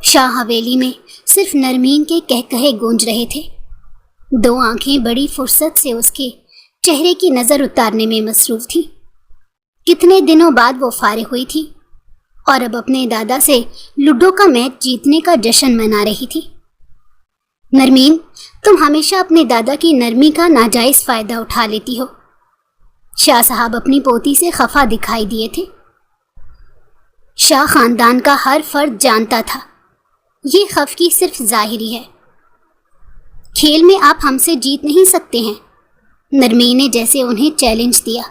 شاہ حویلی میں صرف نرمین کے کہکہے گونج رہے تھے۔ دو آنکھیں بڑی فرصت سے اس کے چہرے کی نظر اتارنے میں مصروف تھیں۔ کتنے دنوں بعد وہ فارغ ہوئی تھی اور اب اپنے دادا سے لوڈو کا میچ جیتنے کا جشن منا رہی تھی۔ نرمین، تم ہمیشہ اپنے دادا کی نرمی کا ناجائز فائدہ اٹھا لیتی ہو۔ شاہ صاحب اپنی پوتی سے خفا دکھائی دیے تھے۔ شاہ خاندان کا ہر فرد جانتا تھا یہ خفگی صرف ظاہری ہے۔ کھیل میں آپ ہم سے جیت نہیں سکتے ہیں، نرمین نے جیسے انہیں چیلنج دیا۔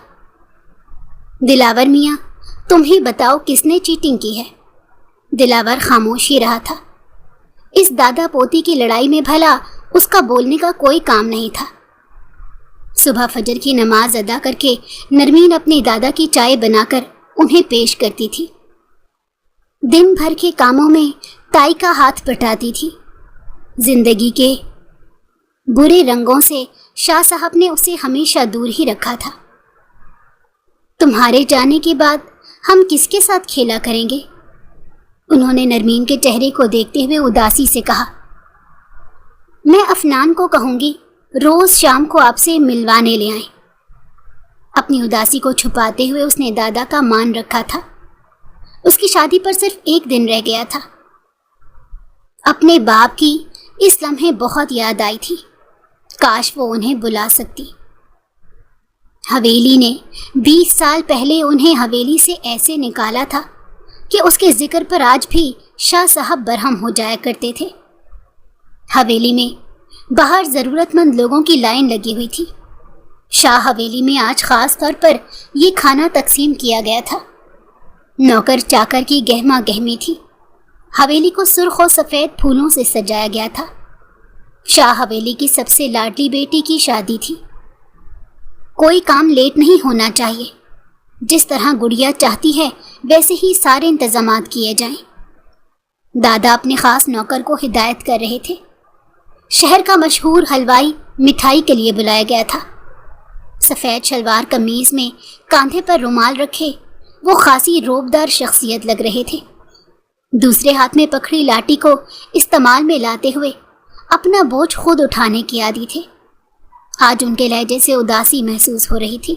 دلاور میاں، تم ہی بتاؤ کس نے چیٹنگ کی ہے؟ دلاور خاموش ہی رہا تھا۔ اس دادا پوتی کی لڑائی میں بھلا اس کا بولنے کا کوئی کام نہیں تھا۔ صبح فجر کی نماز ادا کر کے نرمین اپنی دادا کی چائے بنا کر انہیں پیش کرتی تھی۔ دن بھر کے کاموں میں تائی کا ہاتھ بٹاتی تھی۔ زندگی کے برے رنگوں سے شاہ صاحب نے اسے ہمیشہ دور ہی رکھا تھا۔ تمہارے جانے کے بعد ہم کس کے ساتھ کھیلا کریں گے؟ انہوں نے نرمین کے چہرے کو دیکھتے ہوئے اداسی سے کہا۔ میں افنان کو کہوں گی روز شام کو آپ سے ملوانے لے آئیں۔ اپنی اداسی کو چھپاتے ہوئے اس نے دادا کا مان رکھا تھا۔ اس کی شادی پر صرف ایک دن رہ گیا تھا۔ اپنے باپ کی اس لمحے بہت یاد آئی تھی، کاش وہ انہیں بلا سکتی۔ حویلی نے 20 سال پہلے انہیں حویلی سے ایسے نکالا تھا کہ اس کے ذکر پر آج بھی شاہ صاحب برہم ہو جایا کرتے تھے۔ حویلی میں باہر ضرورت مند لوگوں کی لائن لگی ہوئی تھی۔ شاہ حویلی میں آج خاص طور پر یہ کھانا تقسیم کیا گیا تھا۔ نوکر چاکر کی گہما گہمی تھی۔ حویلی کو سرخ و سفید پھولوں سے سجایا گیا تھا۔ شاہ حویلی کی سب سے لاڈلی بیٹی کی شادی تھی۔ کوئی کام لیٹ نہیں ہونا چاہیے۔ جس طرح گڑیا چاہتی ہے ویسے ہی سارے انتظامات کیے جائیں۔ دادا اپنے خاص نوکر کو ہدایت کر رہے تھے۔ شہر کا مشہور حلوائی مٹھائی کے لیے بلایا گیا تھا۔ سفید شلوار قمیض میں کاندھے پر رومال رکھے وہ خاصی روبدار شخصیت لگ رہے تھے۔ دوسرے ہاتھ میں پکڑی لاٹھی کو استعمال میں لاتے ہوئے اپنا بوجھ خود اٹھانے کے عادی تھے۔ آج ان کے لہجے سے اداسی محسوس ہو رہی تھی۔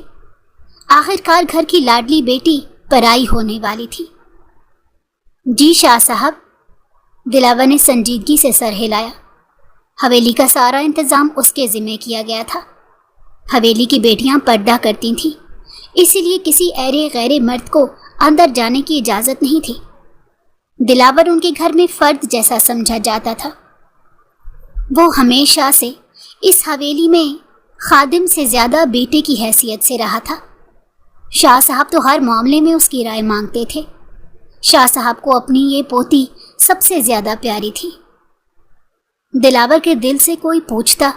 آخرکار گھر کی لاڈلی بیٹی پرائی ہونے والی تھی۔ جی شاہ صاحب، دلاور نے سنجیدگی سے سر ہلایا۔ حویلی کا سارا انتظام اس کے ذمہ کیا گیا تھا۔ حویلی کی بیٹیاں پردہ کرتی تھیں، اسی لیے کسی ایرے غیر مرد کو اندر جانے کی اجازت نہیں تھی۔ دلاور ان کے گھر میں فرد جیسا سمجھا جاتا تھا۔ وہ ہمیشہ سے اس حویلی میں خادم سے زیادہ بیٹے کی حیثیت سے رہا تھا۔ شاہ صاحب تو ہر معاملے میں اس کی رائے مانگتے تھے۔ شاہ صاحب کو اپنی یہ پوتی سب سے زیادہ پیاری تھی۔ دلاور کے دل سے کوئی پوچھتا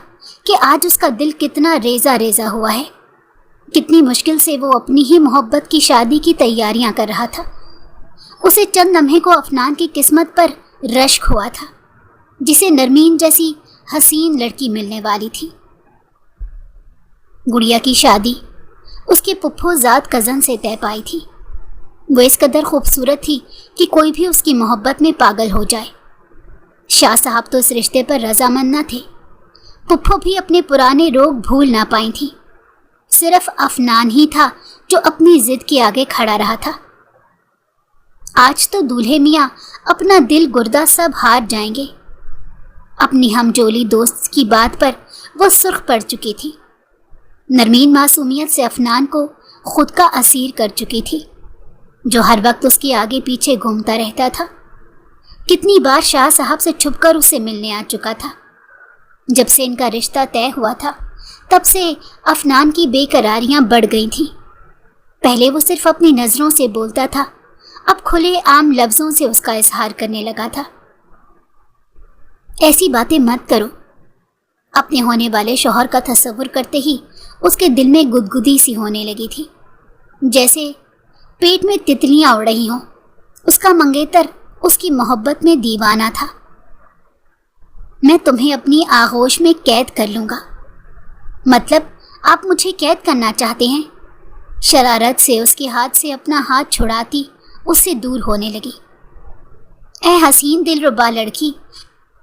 کہ آج اس کا دل کتنا ریزہ ریزہ ہوا ہے، کتنی مشکل سے وہ اپنی ہی محبت کی شادی کی تیاریاں کر رہا تھا۔ اسے چند لمحے کو افنان کی قسمت پر رشک ہوا تھا، جسے نرمین جیسی حسین لڑکی ملنے والی تھی۔ گڑیا کی شادی اس کے پپھو زاد کزن سے طے پائی تھی۔ وہ اس قدر خوبصورت تھی کہ کوئی بھی اس کی محبت میں پاگل ہو جائے۔ شاہ صاحب تو اس رشتے پر رضامند نہ تھے۔ پپھو بھی اپنے پرانے روگ بھول نہ پائی تھی۔ صرف افنان ہی تھا جو اپنی ضد کے آگے کھڑا رہا تھا۔ آج تو دولہے میاں اپنا دل گردہ سب ہار جائیں گے۔ اپنی ہم جولی دوست کی بات پر وہ سرخ پڑ چکی تھی۔ نرمین معصومیت سے افنان کو خود کا اسیر کر چکی تھی، جو ہر وقت اس کے آگے پیچھے گھومتا رہتا تھا۔ کتنی بار شاہ صاحب سے چھپ کر اسے ملنے آ چکا تھا۔ جب سے ان کا رشتہ طے ہوا تھا تب سے افنان کی بے قراریاں بڑھ گئی تھیں۔ پہلے وہ صرف اپنی نظروں سے بولتا تھا، اب کھلے عام لفظوں سے اس کا اظہار کرنے لگا تھا۔ ایسی باتیں مت کرو۔ اپنے ہونے والے شوہر کا تصور کرتے ہی اس کے دل میں گدگدی سی ہونے لگی تھی، جیسے پیٹ میں تتلیاں اڑ رہی ہوں۔ اس کا منگیتر اس کی محبت میں دیوانہ تھا۔ میں تمہیں اپنی آغوش میں قید کر لوں گا۔ مطلب آپ مجھے قید کرنا چاہتے ہیں؟ شرارت سے اس کے ہاتھ سے اپنا ہاتھ چھڑاتی اس سے دور ہونے لگی۔ اے حسین دلربا لڑکی،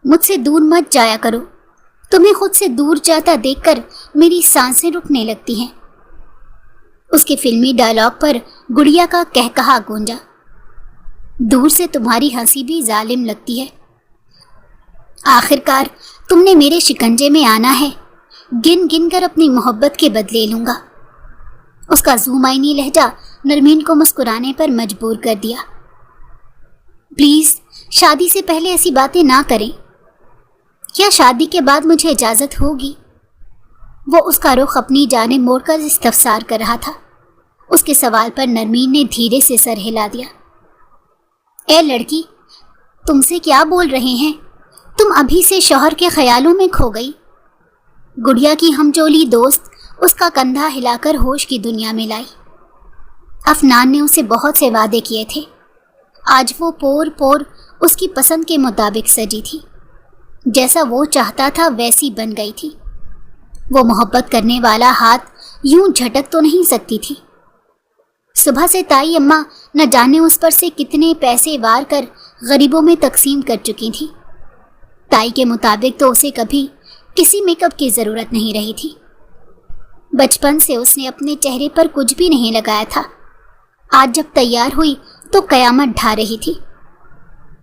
مجھ سے دور مت جایا کرو، تمہیں خود سے دور جاتا دیکھ کر میری سانسیں رکنے لگتی ہیں۔ اس کے فلمی ڈائلاگ پر گڑیا کا کہکہا گونجا۔ دور سے تمہاری ہنسی بھی ظالم لگتی ہے، آخر کار تم نے میرے شکنجے میں آنا ہے، گن گن کر اپنی محبت کے بدلے لوں گا۔ اس کا زومائنی لہجہ نرمین کو مسکرانے پر مجبور کر دیا۔ پلیز شادی سے پہلے ایسی باتیں نہ کریں، کیا شادی کے بعد مجھے اجازت ہوگی؟ وہ اس کا رخ اپنی جانب موڑ کر استفسار کر رہا تھا۔ اس کے سوال پر نرمین نے دھیرے سے سر ہلا دیا۔ اے لڑکی، تم سے کیا بول رہے ہیں؟ تم ابھی سے شوہر کے خیالوں میں کھو گئی۔ گڑیا کی ہمجولی دوست اس کا کندھا ہلا کر ہوش کی دنیا میں لائی۔ افنان نے اسے بہت سے وعدے کیے تھے، آج وہ پور پور اس کی پسند کے مطابق سجی تھی، جیسا وہ چاہتا تھا ویسی بن گئی تھی۔ وہ محبت کرنے والا ہاتھ یوں جھٹک تو نہیں سکتی تھی۔ صبح سے تائی اماں نہ جانے اس پر سے کتنے پیسے وار کر غریبوں میں تقسیم کر چکی تھی۔ تائی کے مطابق تو اسے کبھی کسی میک اپ کی ضرورت نہیں رہی تھی۔ بچپن سے اس نے اپنے چہرے پر کچھ بھی نہیں لگایا تھا، آج جب تیار ہوئی تو قیامت ڈھا رہی تھی۔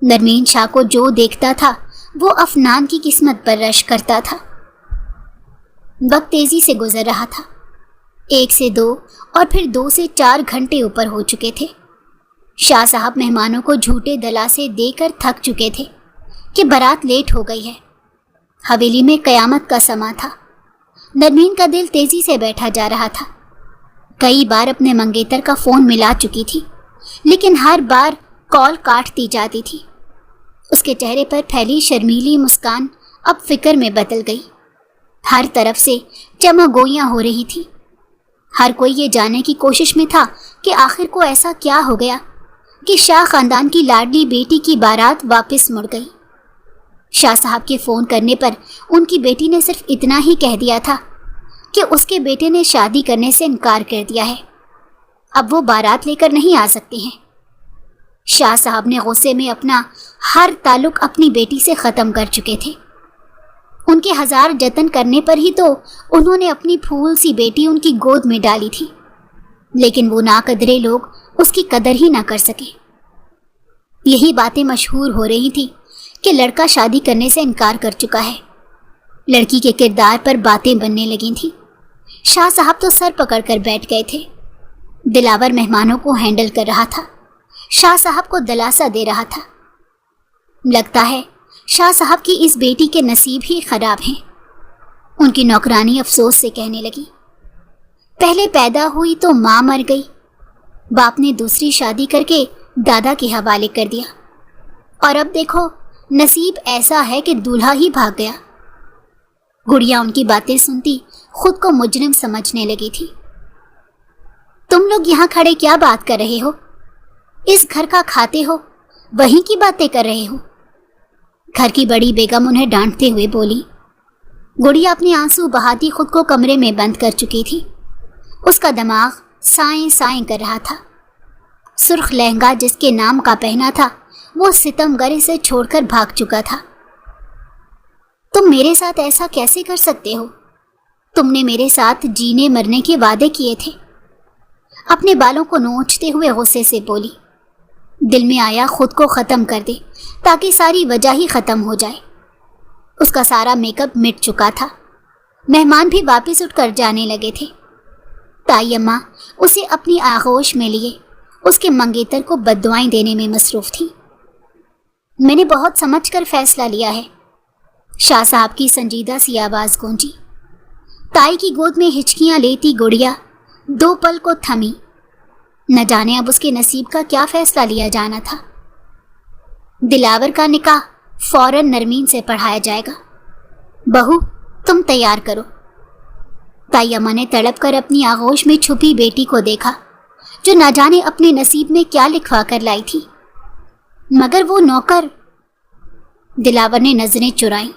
نرمین شاہ کو جو دیکھتا تھا وہ افنان کی قسمت پر رش کرتا تھا۔ وقت تیزی سے گزر رہا تھا، 1 سے 2 اور پھر 2 سے 4 گھنٹے اوپر ہو چکے تھے۔ شاہ صاحب مہمانوں کو جھوٹے دلاسے دے کر تھک چکے تھے کہ بارات لیٹ ہو گئی ہے۔ حویلی میں قیامت کا سما تھا۔ نرمین کا دل تیزی سے بیٹھا جا رہا تھا۔ کئی بار اپنے منگیتر کا فون ملا چکی تھی، لیکن ہر بار کال کاٹتی جاتی تھی۔ اس کے چہرے پر پھیلی شرمیلی مسکان اب فکر میں بدل گئی۔ ہر طرف سے جمع گوئیاں ہو رہی تھی۔ ہر کوئی یہ جاننے کی کوشش میں تھا کہ آخر کو ایسا کیا ہو گیا کہ شاہ خاندان کی لاڈلی بیٹی کی بارات واپس مڑ گئی۔ شاہ صاحب کے فون کرنے پر ان کی بیٹی نے صرف اتنا ہی کہہ دیا تھا کہ اس کے بیٹے نے شادی کرنے سے انکار کر دیا ہے، اب وہ بارات لے کر نہیں آ سکتے ہیں۔ شاہ صاحب نے غصے میں اپنا ہر تعلق اپنی بیٹی سے ختم کر چکے تھے۔ ان کے 1000 جتن کرنے پر ہی تو انہوں نے اپنی پھول سی بیٹی ان کی گود میں ڈالی تھی، لیکن وہ ناقدرے لوگ اس کی قدر ہی نہ کر سکے۔ یہی باتیں مشہور ہو رہی تھی کہ لڑکا شادی کرنے سے انکار کر چکا ہے۔ لڑکی کے کردار پر باتیں بننے لگی تھیں۔ شاہ صاحب تو سر پکڑ کر بیٹھ گئے تھے۔ دلاور مہمانوں کو ہینڈل کر رہا تھا، شاہ صاحب کو دلاسا دے رہا تھا۔ لگتا ہے شاہ صاحب کی اس بیٹی کے نصیب ہی خراب ہیں۔ ان کی نوکرانی افسوس سے کہنے لگی، پہلے پیدا ہوئی تو ماں مر گئی، باپ نے دوسری شادی کر کے دادا کے حوالے کر دیا، اور اب دیکھو نصیب ایسا ہے کہ دولہا ہی بھاگ گیا۔ گڑیا ان کی باتیں سنتی خود کو مجرم سمجھنے لگی تھی۔ تم لوگ یہاں کھڑے کیا بات کر رہے ہو؟ اس گھر کا کھاتے ہو، وہیں کی باتیں کر رہے ہو؟ گھر کی بڑی بیگم انہیں ڈانٹتے ہوئے بولی۔ گڑیا اپنے آنسو بہاتی خود کو کمرے میں بند کر چکی تھی۔ اس کا دماغ سائیں سائیں کر رہا تھا۔ سرخ لہنگا جس کے نام کا پہنا تھا وہ ستم گر سے چھوڑ کر بھاگ چکا تھا۔ تم میرے ساتھ ایسا کیسے کر سکتے ہو؟ تم نے میرے ساتھ جینے مرنے کے وعدے کیے تھے۔ اپنے بالوں کو نوچتے ہوئے غصے سے بولی۔ دل میں آیا خود کو ختم کر دے تاکہ ساری وجہ ہی ختم ہو جائے۔ اس کا سارا میک اپ مٹ چکا تھا۔ مہمان بھی واپس اٹھ کر جانے لگے تھے۔ تائی اماں اسے اپنی آغوش میں لیے اس کے منگیتر کو بددعائیں دینے میں مصروف تھی۔ میں نے بہت سمجھ کر فیصلہ لیا ہے، شاہ صاحب کی سنجیدہ سی آواز گونجی۔ تائی کی گود میں ہچکیاں لیتی گڑیا 2 پل کو تھمی، نہ جانے اب اس کے نصیب کا کیا فیصلہ لیا جانا تھا۔ دلاور کا نکاح فوراً نرمین سے پڑھایا جائے گا۔ بہو تم تیار کرو۔ تائی اماں نے تڑپ کر اپنی آغوش میں چھپی بیٹی کو دیکھا جو نہ جانے اپنے نصیب میں کیا لکھوا کر لائی تھی۔ مگر وہ نوکر، دلاور نے نظریں چرائیں۔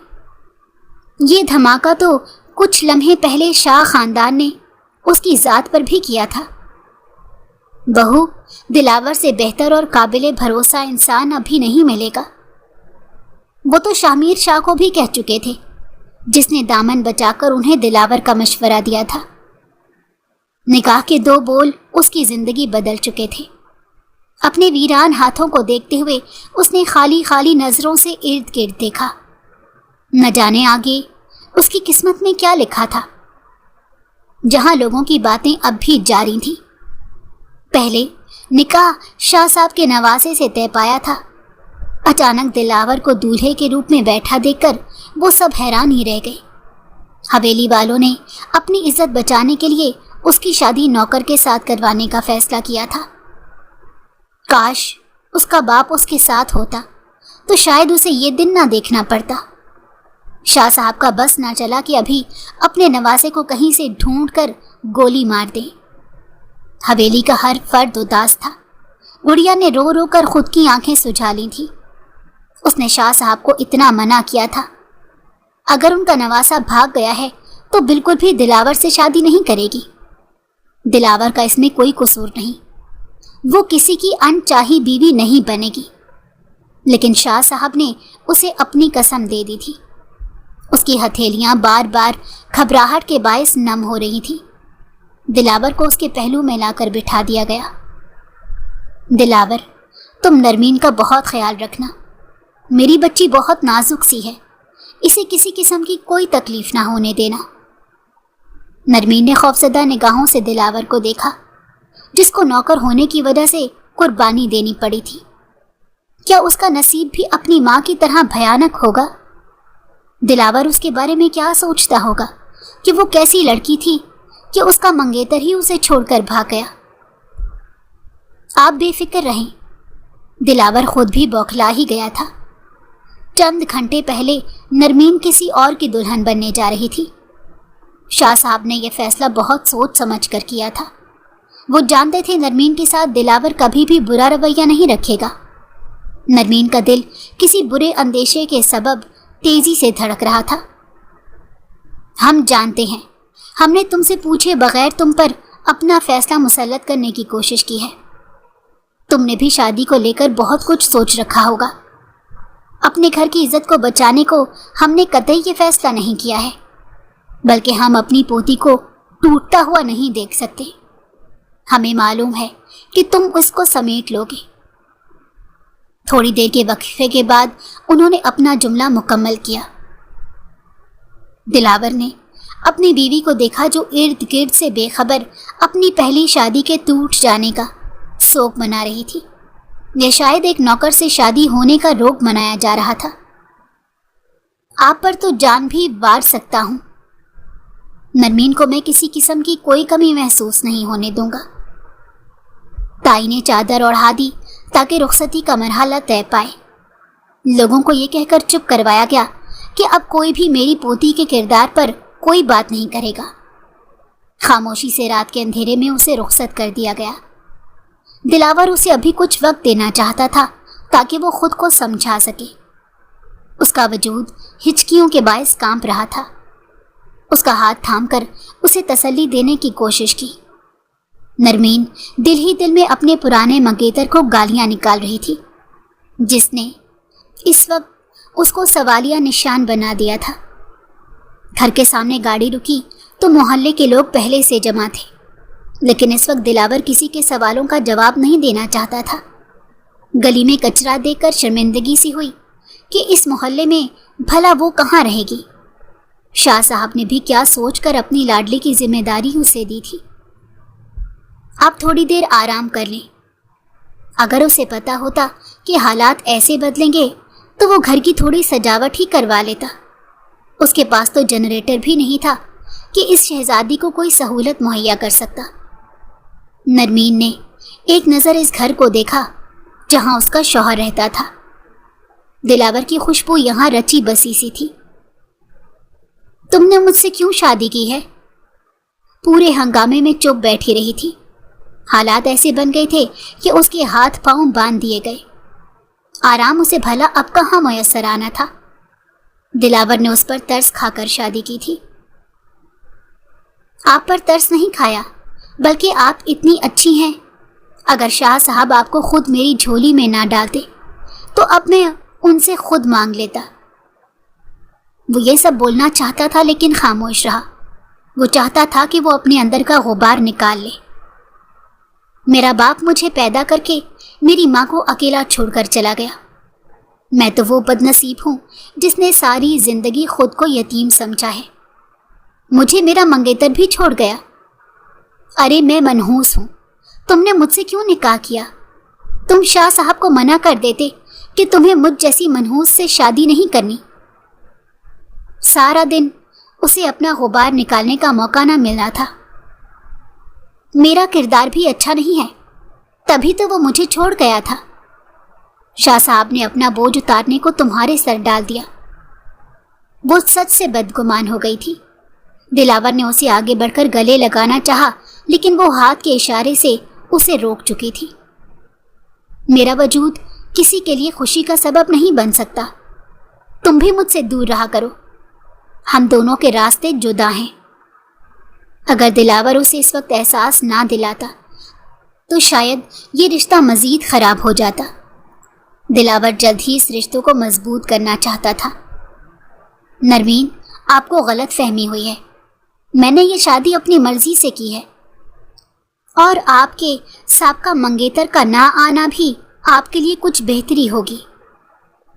یہ دھماکہ تو کچھ لمحے پہلے شاہ خاندان نے اس کی ذات پر بھی کیا تھا۔ بہو دلاور سے بہتر اور قابل بھروسہ انسان ابھی نہیں ملے گا۔ وہ تو شامیر شاہ کو بھی کہہ چکے تھے، جس نے دامن بچا کر انہیں دلاور کا مشورہ دیا تھا۔ نکاح کے 2 بول اس کی زندگی بدل چکے تھے۔ اپنے ویران ہاتھوں کو دیکھتے ہوئے اس نے خالی خالی نظروں سے ارد گرد دیکھا۔ نہ جانے آگے اس کی قسمت میں کیا لکھا تھا، جہاں لوگوں کی باتیں اب بھی جاری تھیں۔ پہلے نکاح شاہ صاحب کے نواسے سے طے پایا تھا، اچانک دلاور کو دولہے کے روپ میں بیٹھا دیکھ کر وہ سب حیران ہی رہ گئے۔ حویلی والوں نے اپنی عزت بچانے کے لیے اس کی شادی نوکر کے ساتھ کروانے کا فیصلہ کیا تھا۔ کاش اس کا باپ اس کے ساتھ ہوتا تو شاید اسے یہ دن نہ دیکھنا پڑتا۔ شاہ صاحب کا بس نہ چلا کہ ابھی اپنے نواسے کو کہیں سے ڈھونڈ کر گولی مار دے۔ حویلی کا ہر فرد اداس تھا۔ گڑیا نے رو رو کر خود کی آنکھیں سجھا لی تھی۔ اس نے شاہ صاحب کو اتنا منع کیا تھا، اگر ان کا نواسا بھاگ گیا ہے تو بالکل بھی دلاور سے شادی نہیں کرے گی۔ دلاور کا اس میں کوئی قصور نہیں، وہ کسی کی انچاہی بیوی نہیں بنے گی۔ لیکن شاہ صاحب نے اسے اپنی قسم دے دی تھی۔ اس کی ہتھیلیاں بار بار گھبراہٹ کے باعث نم ہو رہی تھی۔ دلاور کو اس کے پہلو میں لا کر بٹھا دیا گیا۔ دلاور، تم نرمین کا بہت خیال رکھنا، میری بچی بہت نازک سی ہے، اسے کسی قسم کی کوئی تکلیف نہ ہونے دینا۔ نرمین نے خوفزدہ نگاہوں سے دلاور کو دیکھا، جس کو نوکر ہونے کی وجہ سے قربانی دینی پڑی تھی۔ کیا اس کا نصیب بھی اپنی ماں کی طرح بھیانک ہوگا؟ دلاور اس کے بارے میں کیا سوچتا ہوگا کہ وہ کیسی لڑکی تھی کہ اس کا منگیتر ہی اسے چھوڑ کر بھاگ گیا۔ آپ بے فکر رہیں، دلاور خود بھی بوکھلا ہی گیا تھا۔ چند گھنٹے پہلے نرمین کسی اور کی دلہن بننے جا رہی تھی۔ شاہ صاحب نے یہ فیصلہ بہت سوچ سمجھ کر کیا تھا۔ وہ جانتے تھے نرمین کے ساتھ دلاور کبھی بھی برا رویہ نہیں رکھے گا۔ نرمین کا دل کسی برے اندیشے کے سبب تیزی سے دھڑک رہا تھا۔ ہم جانتے ہیں، ہم نے تم سے پوچھے بغیر تم پر اپنا فیصلہ مسلط کرنے کی کوشش کی ہے۔ تم نے بھی شادی کو لے کر بہت کچھ سوچ رکھا ہوگا۔ اپنے گھر کی عزت کو بچانے کو ہم نے قطعی یہ فیصلہ نہیں کیا ہے، بلکہ ہم اپنی پوتی کو ٹوٹتا ہوا نہیں دیکھ سکتے۔ ہمیں معلوم ہے کہ تم اس کو سمیٹ لو گے۔ تھوڑی دیر کے وقفے کے بعد انہوں نے اپنا جملہ مکمل کیا۔ دلاور نے اپنی بیوی کو دیکھا جو ارد گرد سے بے خبر اپنی پہلی شادی کے ٹوٹ جانے کا سوگ منا رہی تھی۔ یہ شاید ایک نوکر سے شادی ہونے کا روگ منایا جا رہا تھا۔ آپ پر تو جان بھی وار سکتا ہوں، نرمین کو میں کسی قسم کی کوئی کمی محسوس نہیں ہونے دوں گا۔ تائی نے چادر اوڑھا دی تاکہ رخصتی کا مرحلہ طے پائے۔ لوگوں کو یہ کہہ کر چپ کروایا گیا کہ اب کوئی بھی میری پوتی کے کردار پر کوئی بات نہیں کرے گا۔ خاموشی سے رات کے اندھیرے میں اسے رخصت کر دیا گیا۔ دلاور اسے ابھی کچھ وقت دینا چاہتا تھا تاکہ وہ خود کو سمجھا سکے۔ اس کا وجود ہچکیوں کے باعث کانپ رہا تھا۔ اس کا ہاتھ تھام کر اسے تسلی دینے کی کوشش کی۔ نرمین دل ہی دل میں اپنے پرانے منگیتر کو گالیاں نکال رہی تھی، جس نے اس وقت اس کو سوالیہ نشان بنا دیا تھا۔ گھر کے سامنے گاڑی رکی تو محلے کے لوگ پہلے سے جمع تھے، لیکن اس وقت دلاور کسی کے سوالوں کا جواب نہیں دینا چاہتا تھا۔ گلی میں کچرا دیکھ کر شرمندگی سی ہوئی کہ اس محلے میں بھلا وہ کہاں رہے گی۔ شاہ صاحب نے بھی کیا سوچ کر اپنی لاڈلی کی ذمہ داری اسے دی تھی۔ آپ تھوڑی دیر آرام کر لیں۔ اگر اسے پتا ہوتا کہ حالات ایسے بدلیں گے تو وہ گھر کی تھوڑی سجاوٹ ہی کروا لیتا۔ اس کے پاس تو جنریٹر بھی نہیں تھا کہ اس شہزادی کو کوئی سہولت مہیا کر سکتا۔ نرمین نے ایک نظر اس گھر کو دیکھا جہاں اس کا شوہر رہتا تھا۔ دلاور کی خوشبو یہاں رچی بسی سی تھی۔ تم نے مجھ سے کیوں شادی کی ہے؟ پورے ہنگامے میں چپ بیٹھی رہی تھی۔ حالات ایسے بن گئے تھے کہ اس کے ہاتھ پاؤں باندھ دیے گئے۔ آرام اسے بھلا اب کہاں میسر آنا تھا؟ دلاور نے اس پر ترس کھا کر شادی کی تھی۔ آپ پر ترس نہیں کھایا، بلکہ آپ اتنی اچھی ہیں۔ اگر شاہ صاحب آپ کو خود میری جھولی میں نہ ڈالتے تو اب میں ان سے خود مانگ لیتا۔ وہ یہ سب بولنا چاہتا تھا لیکن خاموش رہا۔ وہ چاہتا تھا کہ وہ اپنے اندر کا غبار نکال لے۔ میرا باپ مجھے پیدا کر کے میری ماں کو اکیلا چھوڑ کر چلا گیا۔ میں تو وہ بد نصیب ہوں جس نے ساری زندگی خود کو یتیم سمجھا ہے۔ مجھے میرا منگیتر بھی چھوڑ گیا۔ ارے میں منحوس ہوں، تم نے مجھ سے کیوں نکاح کیا؟ تم شاہ صاحب کو منع کر دیتے کہ تمہیں مجھ جیسی منحوس سے شادی نہیں کرنی۔ سارا دن اسے اپنا غبار نکالنے کا موقع نہ ملنا تھا۔ میرا کردار بھی اچھا نہیں ہے، تبھی تو وہ مجھے چھوڑ گیا تھا۔ شاہ صاحب نے اپنا بوجھ اتارنے کو تمہارے سر ڈال دیا۔ وہ سچ سے بدگمان ہو گئی تھی۔ دلاور نے اسے آگے بڑھ کر گلے لگانا چاہا لیکن وہ ہاتھ کے اشارے سے اسے روک چکی تھی۔ میرا وجود کسی کے لیے خوشی کا سبب نہیں بن سکتا۔ تم بھی مجھ سے دور رہا کرو۔ ہم دونوں کے راستے جدا ہیں۔ اگر دلاور اسے اس وقت احساس نہ دلاتا تو شاید یہ رشتہ مزید خراب ہو جاتا۔ دلاور جلد ہی اس رشتوں کو مضبوط کرنا چاہتا تھا۔ نرمین، آپ کو غلط فہمی ہوئی ہے۔ میں نے یہ شادی اپنی مرضی سے کی ہے، اور آپ کے سابقہ منگیتر کا نہ آنا بھی آپ کے لیے کچھ بہتری ہوگی۔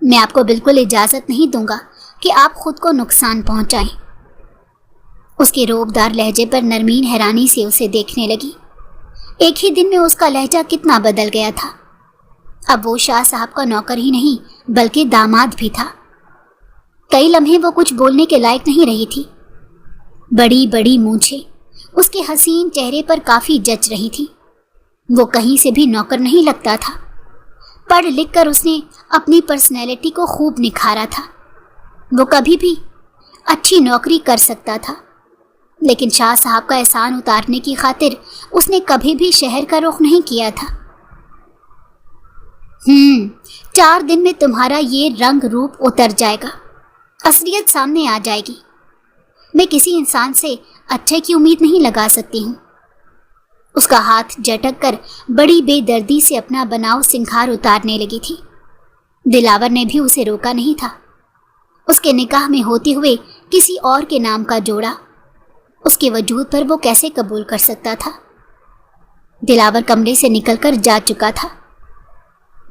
میں آپ کو بالکل اجازت نہیں دوں گا کہ آپ خود کو نقصان پہنچائیں۔ اس کے روبدار لہجے پر نرمین حیرانی سے اسے دیکھنے لگی۔ ایک ہی دن میں اس کا لہجہ کتنا بدل گیا تھا۔ اب وہ شاہ صاحب کا نوکر ہی نہیں بلکہ داماد بھی تھا۔ کئی لمحے وہ کچھ بولنے کے لائق نہیں رہی تھی۔ بڑی بڑی مونچھیں اس کے حسین چہرے پر کافی جچ رہی تھی۔ وہ کہیں سے بھی نوکر نہیں لگتا تھا۔ پڑھ لکھ کر اس نے اپنی پرسنالٹی کو خوب نکھارا تھا۔ وہ کبھی بھی اچھی نوکری کر سکتا تھا، لیکن شاہ صاحب کا احسان اتارنے کی خاطر اس نے کبھی بھی شہر کا رخ نہیں کیا تھا۔ 4 دن میں تمہارا یہ رنگ روپ اتر جائے گا، اصلیت سامنے آ جائے گی۔ میں کسی انسان سے اچھے کی امید نہیں لگا سکتی ہوں۔ اس کا ہاتھ جھٹک کر بڑی بے دردی سے اپنا بناؤ سنگھار اتارنے لگی تھی۔ دلاور نے بھی اسے روکا نہیں تھا۔ اس کے نکاح میں ہوتے ہوئے کسی اور کے نام کا جوڑا اس کے وجود پر وہ کیسے قبول کر سکتا تھا؟ دلاور کمرے سے نکل کر جا چکا تھا۔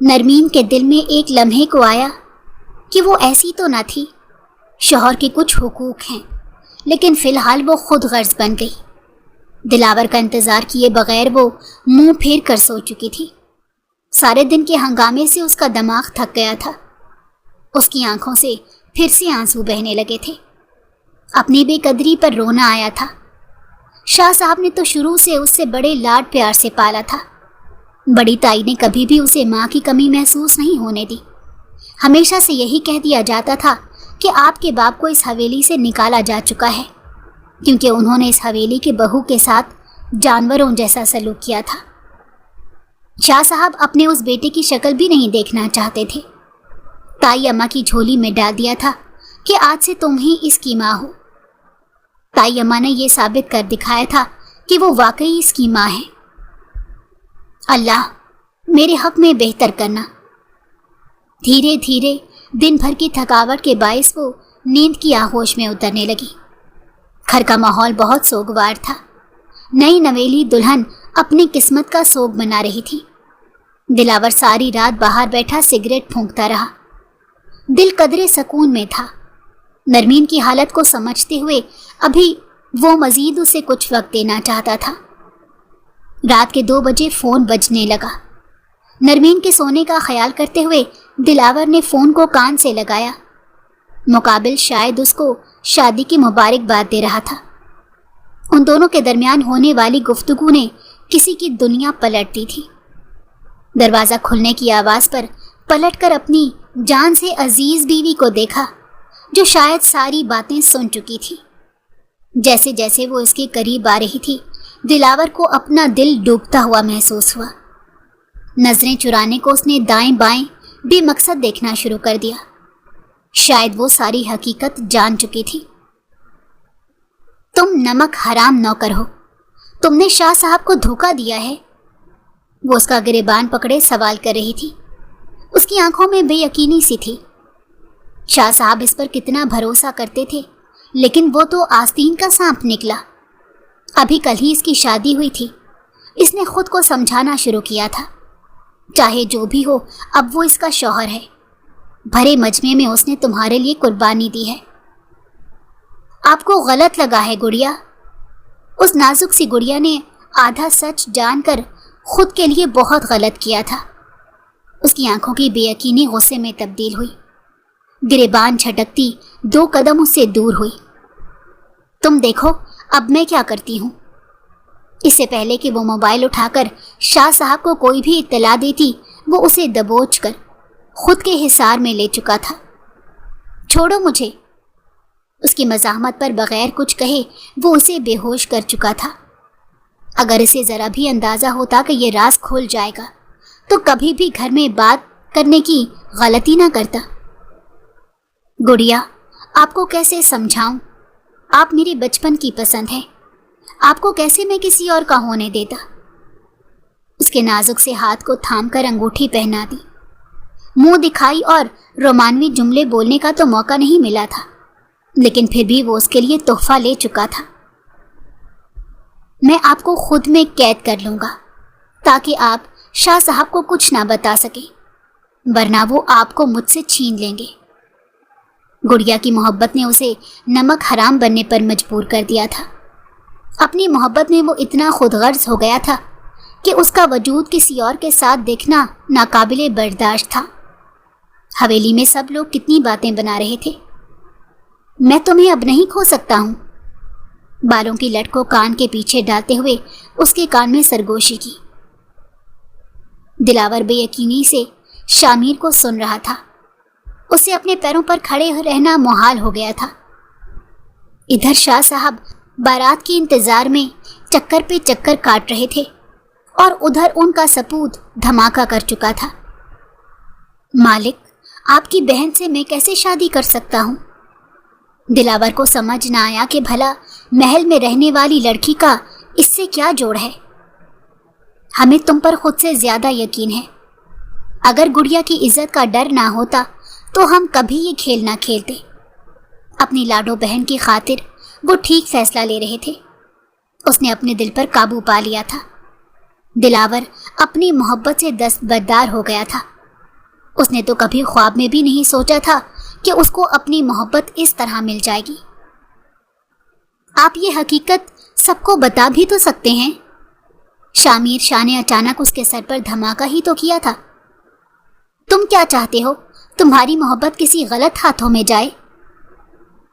نرمین کے دل میں ایک لمحے کو آیا کہ وہ ایسی تو نہ تھی۔ شوہر کے کچھ حقوق ہیں، لیکن فی الحال وہ خود غرض بن گئی۔ دلاور کا انتظار کیے بغیر وہ منہ پھیر کر سو چکی تھی۔ سارے دن کے ہنگامے سے اس کا دماغ تھک گیا تھا۔ اس کی آنکھوں سے پھر سے آنسو بہنے لگے تھے۔ اپنی بے قدری پر رونا آیا تھا۔ شاہ صاحب نے تو شروع سے اس سے بڑے لاڈ پیار سے پالا تھا۔ بڑی تائی نے کبھی بھی اسے ماں کی کمی محسوس نہیں ہونے دی۔ ہمیشہ سے یہی کہہ دیا جاتا تھا کہ آپ کے باپ کو اس حویلی سے نکالا جا چکا ہے، کیونکہ انہوں نے اس حویلی کے بہو کے ساتھ جانوروں جیسا سلوک کیا تھا۔ شاہ صاحب اپنے اس بیٹے کی شکل بھی نہیں دیکھنا چاہتے تھے۔ تائی اماں کی جھولی میں ڈال دیا تھا کہ آج سے تم ہی اس کی ماں ہو۔ تائی اماں نے یہ ثابت کر دکھایا تھا کہ وہ واقعی اس کی ماں ہے۔ اللہ میرے حق میں بہتر کرنا۔ دھیرے دھیرے دن بھر کی تھکاوٹ کے باعث وہ نیند کی آغوش میں اترنے لگی۔ گھر کا ماحول بہت سوگوار تھا۔ نئی نویلی دلہن اپنی قسمت کا سوگ منا رہی تھی۔ دلاور ساری رات باہر بیٹھا سگریٹ پھونکتا رہا۔ دل قدرے سکون میں تھا۔ نرمین کی حالت کو سمجھتے ہوئے ابھی وہ مزید اسے کچھ وقت دینا چاہتا تھا۔ رات کے 2 بجے فون بجنے لگا۔ نرمین کے سونے کا خیال کرتے ہوئے دلاور نے فون کو کان سے لگایا۔ مقابل شاید اس کو شادی کی مبارکباد دے رہا تھا۔ ان دونوں کے درمیان ہونے والی گفتگو نے کسی کی دنیا پلٹ دی تھی۔ دروازہ کھلنے کی آواز پر پلٹ کر اپنی جان سے عزیز بیوی کو دیکھا، جو شاید ساری باتیں سن چکی تھی۔ جیسے جیسے وہ اس کے قریب آ رہی تھی، دلاور کو اپنا دل ڈوبتا ہوا محسوس ہوا۔ نظریں چرانے کو اس نے دائیں بائیں بے مقصد دیکھنا شروع کر دیا۔ شاید وہ ساری حقیقت جان چکی تھی۔ تم نمک حرام نوکر ہو، تم نے شاہ صاحب کو دھوکہ دیا ہے۔ وہ اس کا گریبان پکڑے سوال کر رہی تھی۔ اس کی آنکھوں میں بے یقینی سی تھی۔ شاہ صاحب اس پر کتنا بھروسہ کرتے تھے، لیکن وہ تو آستین کا سانپ نکلا۔ ابھی کل ہی اس کی شادی ہوئی تھی۔ اس نے خود کو سمجھانا شروع کیا تھا، چاہے جو بھی ہو اب وہ اس کا شوہر ہے۔ بھرے مجمع میں اس نے تمہارے لیے قربانی دی ہے۔ آپ کو غلط لگا ہے گڑیا۔ اس نازک سی گڑیا نے آدھا سچ جان کر خود کے لیے بہت غلط کیا تھا۔ اس کی آنکھوں کی بے یقینی غصے میں تبدیل ہوئی۔ گریبان جھٹکتی 2 قدم اس سے دور ہوئی۔ تم دیکھو اب میں کیا کرتی ہوں۔ اس سے پہلے کہ وہ موبائل اٹھا کر شاہ صاحب کو کوئی بھی اطلاع دیتی، وہ اسے دبوچ کر خود کے حصار میں لے چکا تھا۔ چھوڑو مجھے۔ اس کی مزاحمت پر بغیر کچھ کہے وہ اسے بے ہوش کر چکا تھا۔ اگر اسے ذرا بھی اندازہ ہوتا کہ یہ راز کھول جائے گا تو کبھی بھی گھر میں بات کرنے کی غلطی نہ کرتا۔ گڑیا، آپ کو کیسے سمجھاؤں؟ آپ میری بچپن کی پسند ہے۔ آپ کو کیسے میں کسی اور کا ہونے دیتا؟ اس کے نازک سے ہاتھ کو تھام کر انگوٹھی پہنا دی۔ منہ دکھائی اور رومانوی جملے بولنے کا تو موقع نہیں ملا تھا، لیکن پھر بھی وہ اس کے لیے تحفہ لے چکا تھا۔ میں آپ کو خود میں قید کر لوں گا تاکہ آپ شاہ صاحب کو کچھ نہ بتا سکیں، ورنہ وہ آپ کو مجھ سے چھین لیں گے۔ گڑیا کی محبت نے اسے نمک حرام بننے پر مجبور کر دیا تھا۔ اپنی محبت میں وہ اتنا خود غرض ہو گیا تھا کہ اس کا وجود کسی اور کے ساتھ دیکھنا ناقابل برداشت تھا۔ حویلی میں سب لوگ کتنی باتیں بنا رہے تھے۔ میں تمہیں اب نہیں کھو سکتا ہوں۔ بالوں کی لٹ کو کان کے پیچھے ڈالتے ہوئے اس کے کان میں سرگوشی کی۔ دلاور بے یقینی سے شامیر کو سن رہا تھا۔ اسے اپنے پیروں پر کھڑے رہنا محال ہو گیا تھا۔ ادھر شاہ صاحب بارات کے انتظار میں چکر پہ چکر کاٹ رہے تھے اور ادھر ان کا سپود دھماکہ کر چکا تھا۔ مالک، آپ کی بہن سے میں کیسے شادی کر سکتا ہوں؟ دلاور کو سمجھ نہ آیا کہ بھلا محل میں رہنے والی لڑکی کا اس سے کیا جوڑ ہے۔ ہمیں تم پر خود سے زیادہ یقین ہے۔ اگر گڑیا کی عزت کا ڈر نہ ہوتا تو ہم کبھی یہ کھیل نہ کھیلتے۔ اپنی لاڈو بہن کی خاطر وہ ٹھیک فیصلہ لے رہے تھے۔ اس نے اپنے دل پر قابو پا لیا تھا۔ دلاور اپنی محبت سے دستبردار ہو گیا تھا۔ اس نے تو کبھی خواب میں بھی نہیں سوچا تھا کہ اس کو اپنی محبت اس طرح مل جائے گی۔ آپ یہ حقیقت سب کو بتا بھی تو سکتے ہیں۔ شامیر شاہ نے اچانک اس کے سر پر دھماکہ ہی تو کیا تھا۔ تم کیا چاہتے ہو؟ تمہاری محبت کسی غلط ہاتھوں میں جائے؟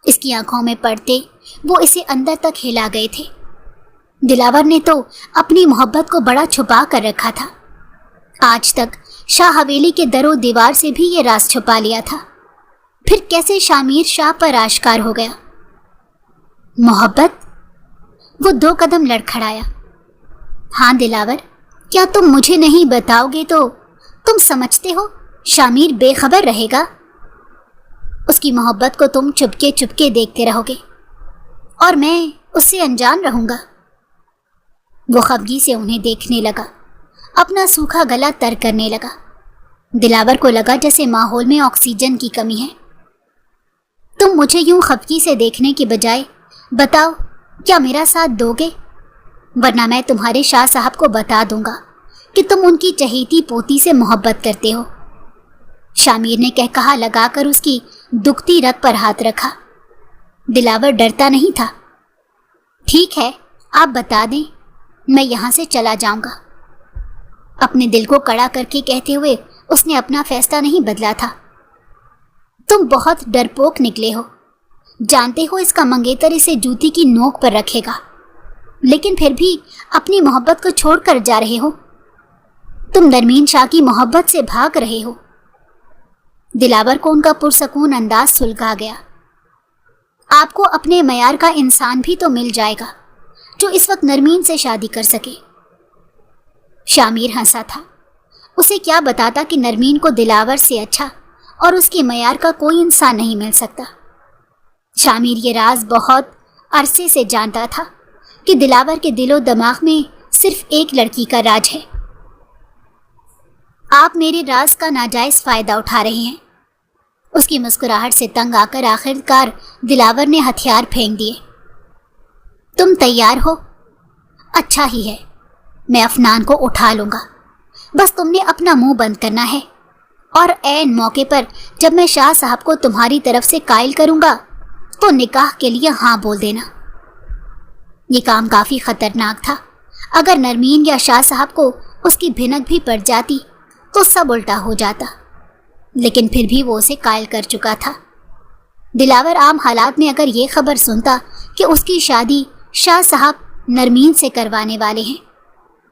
اس کی آنکھوں میں پڑتے وہ اسے اندر تک ہلا گئے تھے۔ دلاور نے تو اپنی محبت کو بڑا چھپا کر رکھا تھا۔ آج تک شاہ حویلی کے در و دیوار سے بھی یہ راز چھپا لیا تھا، پھر کیسے شامیر شاہ پر آشکار ہو گیا؟ محبت؟ وہ 2 قدم لڑکھڑایا۔ ہاں دلاور، کیا تم مجھے نہیں بتاؤ گے تو تم سمجھتے ہو شامیر بے خبر رہے گا؟ اس کی محبت کو تم چپکے چپکے دیکھتے رہو گے اور میں اس سے انجان رہوں گا۔ وہ خفگی سے انہیں دیکھنے لگا، اپنا سوکھا گلا تر کرنے لگا۔ دلاور کو لگا جیسے ماحول میں آکسیجن کی کمی ہے۔ تم مجھے یوں خفگی سے دیکھنے کے بجائے بتاؤ، کیا میرا ساتھ دو گے؟ ورنہ میں تمہارے شاہ صاحب کو بتا دوں گا کہ تم ان کی چہیتی پوتی سے محبت کرتے ہو۔ شامیر نے کہا لگا کر اس کی دکھتی رگ پر ہاتھ رکھا۔ دلاور ڈرتا نہیں تھا۔ ٹھیک ہے، آپ بتا دیں، میں یہاں سے چلا جاؤں گا۔ اپنے دل کو کڑا کر کے کہتے ہوئے اس نے اپنا فیصلہ نہیں بدلا تھا۔ تم بہت ڈرپوک نکلے ہو، جانتے ہو اس کا منگیتر اسے جوتی کی نوک پر رکھے گا، لیکن پھر بھی اپنی محبت کو چھوڑ کر جا رہے ہو۔ تم نرمین شاہ کی محبت سے بھاگ رہے ہو۔ دلاور کو ان کا پرسکون انداز سلگا گیا۔ آپ کو اپنے معیار کا انسان بھی تو مل جائے گا جو اس وقت نرمین سے شادی کر سکے۔ شامیر ہنسا تھا۔ اسے کیا بتاتا کہ نرمین کو دلاور سے اچھا اور اس کے معیار کا کوئی انسان نہیں مل سکتا۔ شامیر یہ راز بہت عرصے سے جانتا تھا کہ دلاور کے دل و دماغ میں صرف ایک لڑکی کا راج ہے۔ آپ میرے راز کا ناجائز فائدہ اٹھا رہے ہیں۔ اس کی مسکراہٹ سے تنگ آ کر آخر کار دلاور نے ہتھیار پھینک دیے۔ تم تیار ہو؟ اچھا ہی ہے، میں افنان کو اٹھا لوں گا، بس تم نے اپنا منہ بند کرنا ہے، اور عین موقع پر جب میں شاہ صاحب کو تمہاری طرف سے قائل کروں گا تو نکاح کے لیے ہاں بول دینا۔ یہ کام کافی خطرناک تھا، اگر نرمین یا شاہ صاحب کو اس کی بھنک بھی پڑ جاتی تو سب الٹا ہو جاتا، لیکن پھر بھی وہ اسے قائل کر چکا تھا۔ دلاور عام حالات میں اگر یہ خبر سنتا کہ اس کی شادی شاہ صاحب نرمین سے کروانے والے ہیں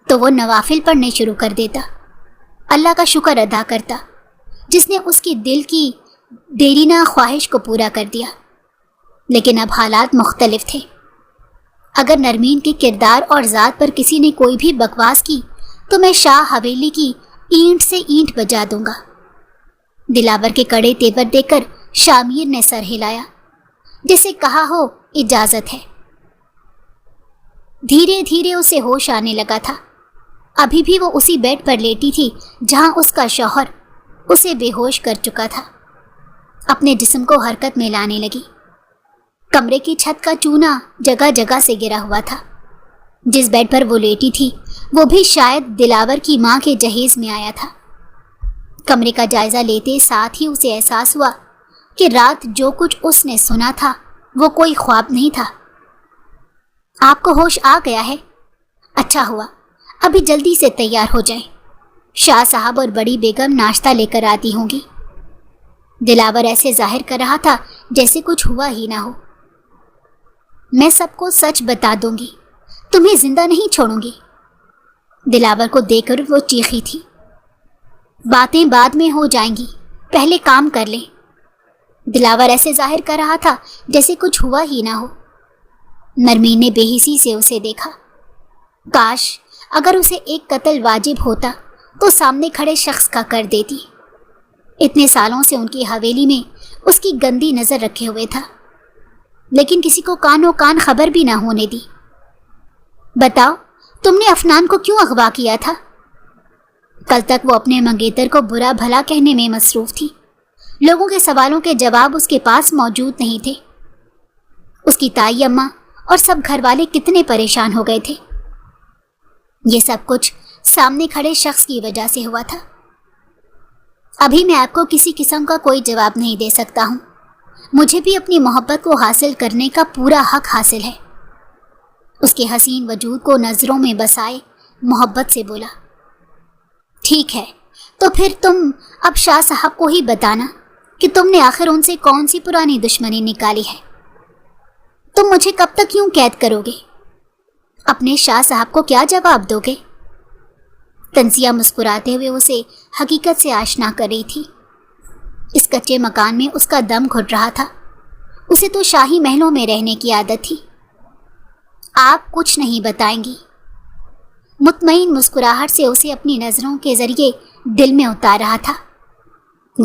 تو وہ نوافل پڑھنے شروع کر دیتا، اللہ کا شکر ادا کرتا جس نے اس کی دل کی دیرینہ خواہش کو پورا کر دیا۔ لیکن اب حالات مختلف تھے۔ اگر نرمین کے کردار اور ذات پر کسی نے کوئی بھی بکواس کی تو میں شاہ حویلی کی اینٹ سے اینٹ بجا دوں گا۔ دلاور کے کڑے تیور دیکھ کر شامیر نے سر ہلایا، جسے کہا ہو اجازت ہے۔ دھیرے دھیرے اسے ہوش آنے لگا تھا۔ ابھی بھی وہ اسی بیڈ پر لیٹی تھی جہاں اس کا شوہر اسے بے ہوش کر چکا تھا۔ اپنے جسم کو حرکت میں لانے لگی۔ کمرے کی چھت کا چونا جگہ جگہ سے گرا ہوا تھا۔ جس بیڈ پر وہ لیٹی تھی وہ بھی شاید دلاور کی ماں کے جہیز میں آیا تھا۔ کمرے کا جائزہ لیتے ساتھ ہی اسے احساس ہوا کہ رات جو کچھ اس نے سنا تھا وہ کوئی خواب نہیں تھا۔ آپ کو ہوش آ گیا ہے؟ اچھا ہوا، ابھی جلدی سے تیار ہو جائیں، شاہ صاحب اور بڑی بیگم ناشتہ لے کر آتی ہوں گی۔ دلاور ایسے ظاہر کر رہا تھا جیسے کچھ ہوا ہی نہ ہو۔ میں سب کو سچ بتا دوں گی، تمہیں زندہ نہیں چھوڑوں گی۔ دلاور کو دیکھ کر وہ چیخی تھی۔ باتیں بعد میں ہو جائیں گی، پہلے کام کر لیں۔ دلاور ایسے ظاہر کر رہا تھا جیسے کچھ ہوا ہی نہ ہو۔ نرمین نے بے حسی سے اسے دیکھا۔ کاش اگر اسے ایک قتل واجب ہوتا تو سامنے کھڑے شخص کا کر دیتی۔ اتنے سالوں سے ان کی حویلی میں اس کی گندی نظر رکھے ہوئے تھا، لیکن کسی کو کانوں کان خبر بھی نہ ہونے دی۔ بتاؤ، تم نے افنان کو کیوں اغوا کیا تھا؟ کل تک وہ اپنے منگیتر کو برا بھلا کہنے میں مصروف تھی۔ لوگوں کے سوالوں کے جواب اس کے پاس موجود نہیں تھے۔ اس کی تائی اماں اور سب گھر والے کتنے پریشان ہو گئے تھے۔ یہ سب کچھ سامنے کھڑے شخص کی وجہ سے ہوا تھا۔ ابھی میں آپ کو کسی قسم کا کوئی جواب نہیں دے سکتا ہوں، مجھے بھی اپنی محبت کو حاصل کرنے کا پورا حق حاصل ہے۔ اس کے حسین وجود کو نظروں میں بسائے محبت سے بولا، ٹھیک ہے تو پھر تم اب شاہ صاحب کو ہی بتانا کہ تم نے آخر ان سے کون سی پرانی دشمنی نکالی ہے۔ تم مجھے کب تک یوں قید کرو گے؟ اپنے شاہ صاحب کو کیا جواب دو گے؟ تنزیہ مسکراتے ہوئے اسے حقیقت سے آشنا کر رہی تھی۔ اس کچے مکان میں اس کا دم گھٹ رہا تھا۔ اسے تو شاہی محلوں میں رہنے کی عادت تھی۔ آپ کچھ نہیں بتائیں گی؟ مطمئن مسکراہٹ سے اسے اپنی نظروں کے ذریعے دل میں اتار رہا تھا۔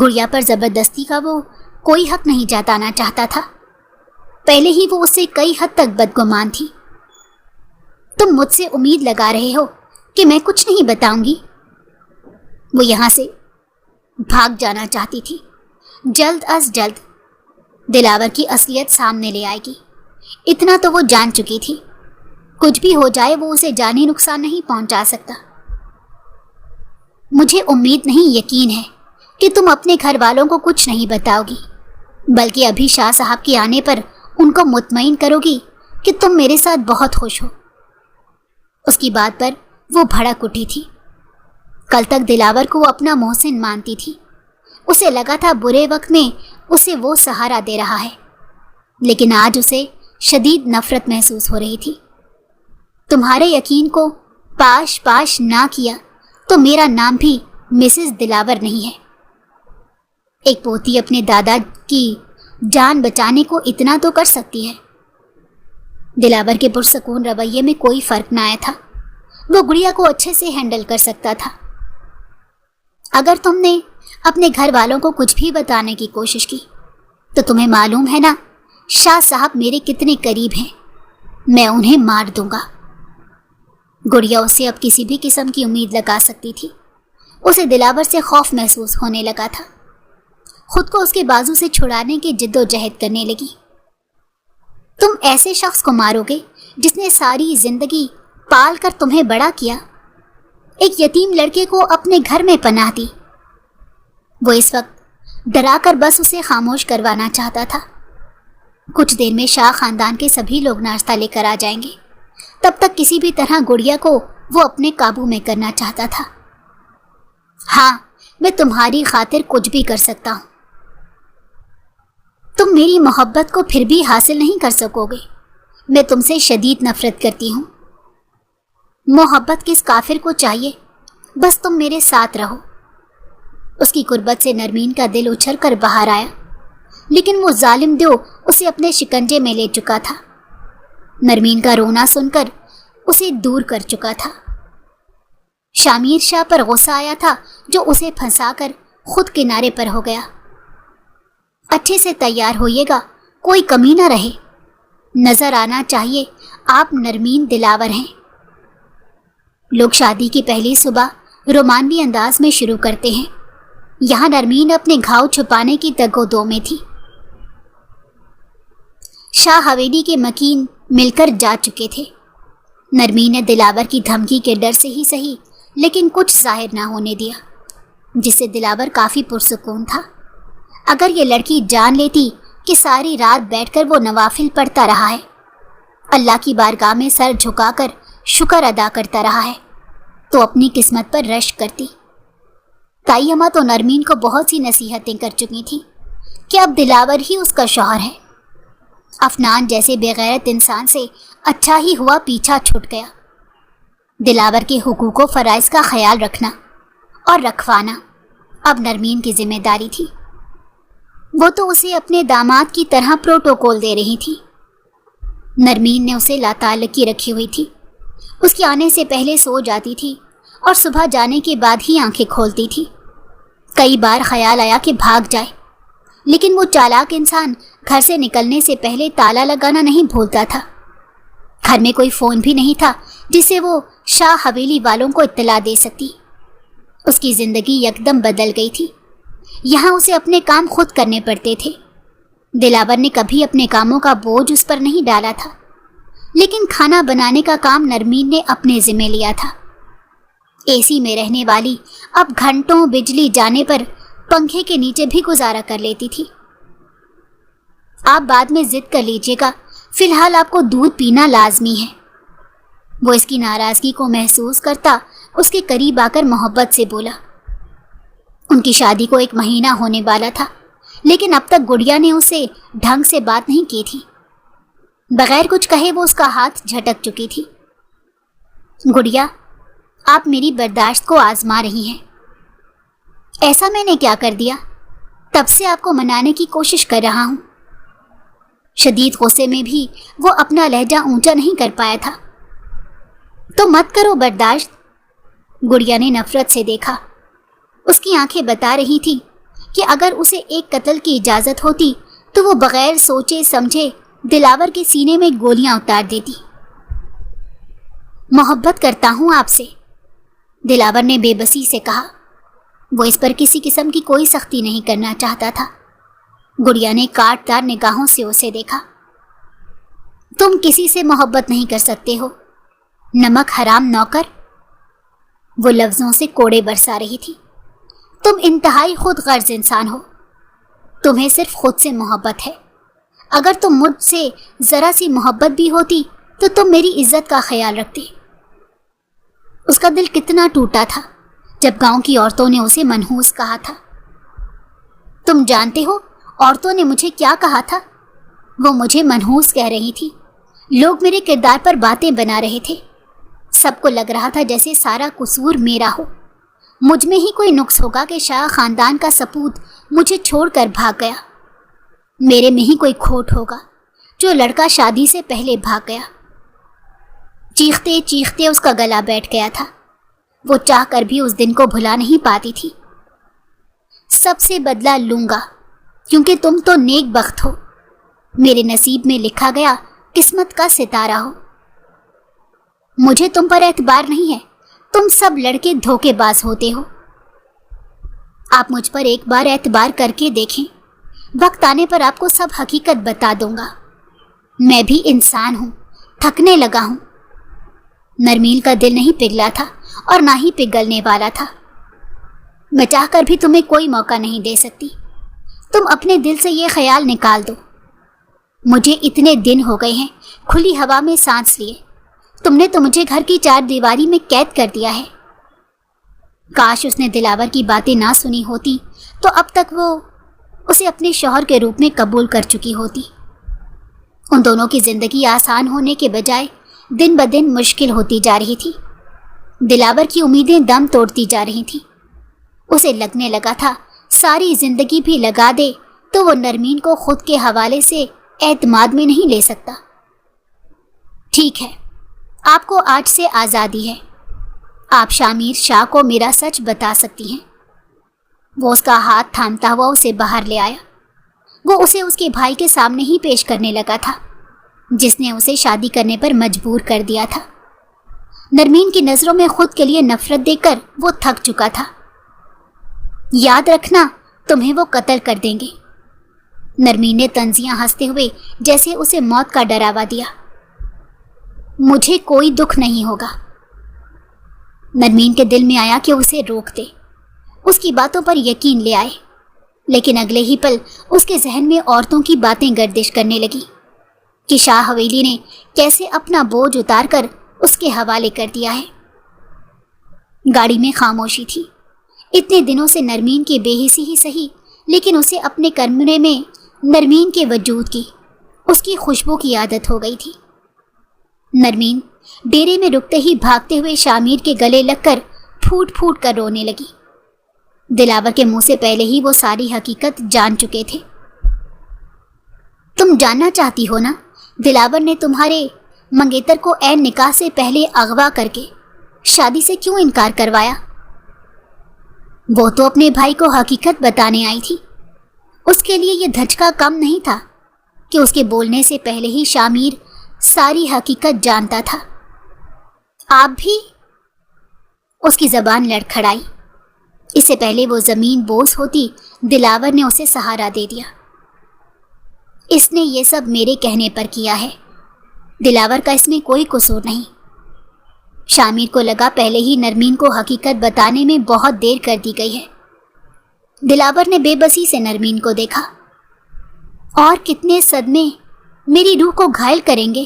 گڑیا پر زبردستی کا وہ کوئی حق نہیں جتانا چاہتا تھا۔ پہلے ہی وہ اس سے کئی حد تک بدگمان تھی۔ تم مجھ سے امید لگا رہے ہو کہ میں کچھ نہیں بتاؤں گی؟ وہ یہاں سے بھاگ جانا چاہتی تھی، جلد از جلد۔ دلاور کی اصلیت سامنے لے آئے گی، اتنا تو وہ جان چکی تھی۔ کچھ بھی ہو جائے وہ اسے جانی نقصان نہیں پہنچا سکتا۔ مجھے امید نہیں، یقین ہے کہ تم اپنے گھر والوں کو کچھ نہیں بتاؤ گی، بلکہ ابھی شاہ صاحب کے آنے پر ان کو مطمئن کرو گی کہ تم میرے ساتھ بہت خوش ہو۔ اس کی بات پر وہ بھڑک اٹھی تھی۔ کل تک دلاور کو وہ اپنا محسن مانتی تھی۔ اسے لگا تھا برے وقت میں اسے وہ سہارا دے رہا ہے، لیکن آج اسے شدید نفرت محسوس ہو رہی تھی۔ تمہارے یقین کو پاش پاش نہ کیا تو میرا نام بھی مسز دلاور نہیں ہے۔ ایک پوتی اپنے دادا کی جان بچانے کو اتنا تو کر سکتی ہے۔ دلاور کے پرسکون رویے میں کوئی فرق نہ آیا تھا۔ وہ گڑیا کو اچھے سے ہینڈل کر سکتا تھا۔ اگر تم نے اپنے گھر والوں کو کچھ بھی بتانے کی کوشش کی تو تمہیں معلوم ہے نا شاہ صاحب میرے کتنے قریب ہیں، میں انہیں مار دوں گا۔ گڑیا اس سے اب کسی بھی قسم کی امید لگا سکتی تھی۔ اسے دلاور سے خوف محسوس ہونے لگا تھا۔ خود کو اس کے بازو سے چھڑانے کی جد و جہد کرنے لگی۔ تم ایسے شخص کو مارو گے جس نے ساری زندگی پال کر تمہیں بڑا کیا، ایک یتیم لڑکے کو اپنے گھر میں پناہ دی۔ وہ اس وقت ڈرا کر بس اسے خاموش کروانا چاہتا تھا۔ کچھ دیر میں شاہ خاندان کے سبھی لوگ ناشتہ لے کر آ جائیں گے، تب تک کسی بھی طرح گڑیا کو وہ اپنے قابو میں کرنا چاہتا تھا۔ ہاں، میں تمہاری خاطر کچھ بھی کر سکتا ہوں۔ تم میری محبت کو پھر بھی حاصل نہیں کر سکو گے۔ میں تم سے شدید نفرت کرتی ہوں۔ محبت کس کافر کو چاہیے، بس تم میرے ساتھ رہو۔ اس کی قربت سے نرمین کا دل اچھل کر باہر آیا، لیکن وہ ظالم دیو اسے اپنے شکنجے میں لے چکا تھا۔ نرمین کا رونا سن کر اسے دور کر چکا تھا۔ شامیر شاہ پر غصہ آیا تھا جو اسے پھنسا کر خود کنارے پر ہو گیا۔ اچھے سے تیار ہوئیے گا، کوئی کمی نہ رہے۔ نظر آنا چاہیے آپ نرمین دلاور ہیں۔ لوگ شادی کی پہلی صبح رومانوی انداز میں شروع کرتے ہیں۔ یہاں نرمین اپنے گھاؤ چھپانے کی تگ و دو میں تھی۔ شاہ حویلی کے مکین مل کر جا چکے تھے۔ نرمین نے دلاور کی دھمکی کے ڈر سے ہی صحیح لیکن کچھ ظاہر نہ ہونے دیا، جس سے دلاور کافی پرسکون تھا۔ اگر یہ لڑکی جان لیتی کہ ساری رات بیٹھ کر وہ نوافل پڑھتا رہا ہے، اللہ کی بارگاہ میں سر جھکا کر شکر ادا کرتا رہا ہے، تو اپنی قسمت پر رشک کرتی۔ تائی اماں تو نرمین کو بہت سی نصیحتیں کر چکی تھیں کہ اب دلاور ہی اس کا شوہر ہے۔ افنان جیسے بے غیرت انسان سے اچھا ہی ہوا پیچھا چھوٹ گیا۔ دلاور کے حقوق و فرائض کا خیال رکھنا اور رکھوانا اب نرمین کی ذمہ داری تھی۔ وہ تو اسے اپنے داماد کی طرح پروٹوکول دے رہی تھی۔ نرمین نے اسے لاتعلقی رکھی ہوئی تھی۔ اس کے آنے سے پہلے سو جاتی تھی اور صبح جانے کے بعد ہی آنکھیں کھولتی تھی۔ کئی بار خیال آیا کہ بھاگ جائے، لیکن وہ چالاک انسان گھر سے نکلنے سے پہلے تالا لگانا نہیں بھولتا تھا۔ گھر میں کوئی فون بھی نہیں تھا جس سے وہ شاہ حویلی والوں کو اطلاع دے سکتی۔ اس کی زندگی یکدم بدل گئی تھی۔ یہاں اسے اپنے کام خود کرنے پڑتے تھے۔ دلاور نے کبھی اپنے کاموں کا بوجھ اس پر نہیں ڈالا تھا، لیکن کھانا بنانے کا کام نرمین نے اپنے ذمہ لیا تھا۔ اے سی میں رہنے والی اب گھنٹوں بجلی جانے پر پنکھے کے نیچے بھی گزارا کر لیتی تھی۔ آپ بعد میں ضد کر لیجیے گا، فی الحال آپ کو دودھ پینا لازمی ہے۔ وہ اس کی ناراضگی کو محسوس کرتا اس کے قریب آ کر محبت سے بولا۔ ان کی شادی کو 1 مہینہ ہونے والا تھا، لیکن اب تک گڑیا نے اسے ڈھنگ سے بات نہیں کی تھی۔ بغیر کچھ کہے وہ اس کا ہاتھ جھٹک چکی تھی۔ گڑیا، آپ میری برداشت کو آزما رہی ہیں۔ ایسا میں نے کیا کر دیا؟ تب سے آپ کو منانے کی کوشش کر رہا ہوں۔ شدید غصے میں بھی وہ اپنا لہجہ اونچا نہیں کر پایا تھا۔ تو مت کرو برداشت۔ گڑیا نے نفرت سے دیکھا۔ اس کی آنکھیں بتا رہی تھی کہ اگر اسے ایک قتل کی اجازت ہوتی تو وہ بغیر سوچے سمجھے دلاور کے سینے میں گولیاں اتار دیتی۔ محبت کرتا ہوں آپ سے، دلاور نے بے بسی سے کہا۔ وہ اس پر کسی قسم کی کوئی سختی نہیں کرنا چاہتا تھا۔ گڑیا نے کاٹدار نگاہوں سے اسے دیکھا۔ تم کسی سے محبت نہیں کر سکتے ہو، نمک حرام نوکر۔ وہ لفظوں سے کوڑے برسا رہی تھی۔ تم انتہائی خود غرض انسان ہو، تمہیں صرف خود سے محبت ہے۔ اگر تم مجھ سے ذرا سی محبت بھی ہوتی تو تم میری عزت کا خیال رکھتے۔ اس کا دل کتنا ٹوٹا تھا جب گاؤں کی عورتوں نے اسے منحوس کہا تھا۔ تم جانتے ہو عورتوں نے مجھے کیا کہا تھا؟ وہ مجھے منحوس کہہ رہی تھی۔ لوگ میرے کردار پر باتیں بنا رہے تھے۔ سب کو لگ رہا تھا جیسے سارا قصور میرا ہو، مجھ میں ہی کوئی نقص ہوگا کہ شاہ خاندان کا سپوت مجھے چھوڑ کر بھاگ گیا۔ میرے میں ہی کوئی کھوٹ ہوگا جو لڑکا شادی سے پہلے بھاگ گیا۔ چیختے چیختے اس کا گلا بیٹھ گیا تھا۔ وہ چاہ کر بھی اس دن کو بھلا نہیں پاتی تھی۔ سب سے بدلہ لوں گا کیونکہ تم تو نیک بخت ہو، میرے نصیب میں لکھا گیا قسمت کا ستارہ ہو۔ مجھے تم پر اعتبار نہیں ہے، تم سب لڑکے دھوکے باز ہوتے ہو۔ آپ مجھ پر ایک بار اعتبار کر کے دیکھیں، وقت آنے پر آپ کو سب حقیقت بتا دوں گا۔ میں بھی انسان ہوں، تھکنے لگا ہوں۔ نرمین کا دل نہیں پگھلا تھا اور نہ ہی پگھلنے والا تھا۔ میں چاہ کر بھی تمہیں کوئی موقع نہیں دے سکتی۔ تم اپنے دل سے یہ خیال نکال دو۔ مجھے اتنے دن ہو گئے ہیں کھلی ہوا میں سانس لیے، تم نے تو مجھے گھر کی چار دیواری میں قید کر دیا ہے۔ کاش اس نے دلاور کی باتیں نہ سنی ہوتی تو اب تک وہ اسے اپنے شوہر کے روپ میں قبول کر چکی ہوتی۔ ان دونوں کی زندگی آسان ہونے کے بجائے دن بدن مشکل ہوتی جا رہی تھی۔ دلاور کی امیدیں دم توڑتی جا رہی تھیں۔ اسے لگنے لگا تھا ساری زندگی بھی لگا دے تو وہ نرمین کو خود کے حوالے سے اعتماد میں نہیں لے سکتا۔ ٹھیک ہے، آپ کو آج سے آزادی ہے۔ آپ شامیر شاہ کو میرا سچ بتا سکتی ہیں۔ وہ اس کا ہاتھ تھامتا ہوا اسے باہر لے آیا۔ وہ اسے اس کے بھائی کے سامنے ہی پیش کرنے لگا تھا جس نے اسے شادی کرنے پر مجبور کر دیا تھا۔ نرمین کی نظروں میں خود کے لیے نفرت دے کر وہ تھک چکا تھا۔ یاد رکھنا، تمہیں وہ قتل کر دیں گے۔ نرمین نے طنزیاں ہنستے ہوئے جیسے اسے موت کا ڈراوا دیا۔ مجھے کوئی دکھ نہیں ہوگا۔ نرمین کے دل میں آیا کہ اسے روک دے، اس کی باتوں پر یقین لے آئے، لیکن اگلے ہی پل اس کے ذہن میں عورتوں کی باتیں گردش کرنے لگی کہ شاہ حویلی نے کیسے اپنا بوجھ اتار کر اس کے حوالے کر دیا ہے۔ گاڑی میں خاموشی تھی۔ اتنے دنوں سے نرمین کی بے حسی ہی سہی، لیکن اسے اپنے کمرے میں نرمین کے وجود کی، اس کی خوشبو کی عادت ہو گئی تھی۔ نرمین ڈیرے میں رکتے ہی بھاگتے ہوئے شامیر کے گلے لگ کر پھوٹ پھوٹ کر رونے لگی۔ دلاور کے منہ سے پہلے ہی وہ ساری حقیقت جان چکے تھے۔ تم جاننا چاہتی ہو نا، دلاور نے تمہارے منگیتر کو عین نکاح سے پہلے اغوا کر کے شادی سے کیوں انکار کروایا؟ وہ تو اپنے بھائی کو حقیقت بتانے آئی تھی۔ اس کے لیے یہ دھچکا کم نہیں تھا کہ اس کے بولنے سے پہلے ہی شامیر ساری حقیقت جانتا تھا۔ آپ بھی؟ اس کی زبان لڑکھڑائی۔ اس سے پہلے وہ زمین بوس ہوتی، دلاور نے اسے سہارا دے دیا۔ اس نے یہ سب میرے کہنے پر کیا ہے، دلاور کا اس میں کوئی قصور نہیں۔ شامیر کو لگا پہلے ہی نرمین کو حقیقت بتانے میں بہت دیر کر دی گئی ہے۔ دلاور نے بے بسی سے نرمین کو دیکھا۔ اور کتنے صدمے میری روح کو گھائل کریں گے،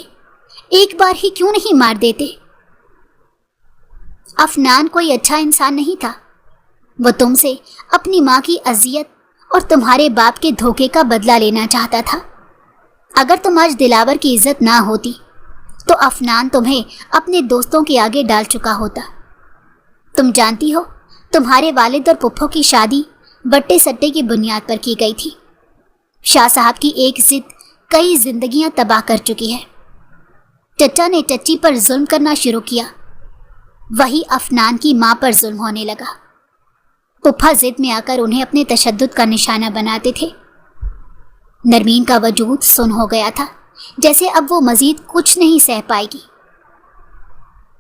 ایک بار ہی کیوں نہیں مار دیتے؟ افنان کوئی اچھا انسان نہیں تھا۔ وہ تم سے اپنی ماں کی اذیت اور تمہارے باپ کے دھوکے کا بدلہ لینا چاہتا تھا۔ اگر تم آج دلاور کی عزت نہ ہوتی تو افنان تمہیں اپنے دوستوں کے آگے ڈال چکا ہوتا۔ تم جانتی ہو تمہارے والد اور پپھو کی شادی بٹے سٹے کی بنیاد پر کی گئی تھی۔ شاہ صاحب کی ایک ضد کئی زندگیاں تباہ کر چکی ہے۔ چچا نے چچی پر ظلم کرنا شروع کیا، وہی افنان کی ماں پر ظلم ہونے لگا۔ پپھا ضد میں آ کر انہیں اپنے تشدد کا نشانہ بناتے تھے۔ نرمین کا وجود سن ہو گیا تھا، جیسے اب وہ مزید کچھ نہیں سہ پائے گی۔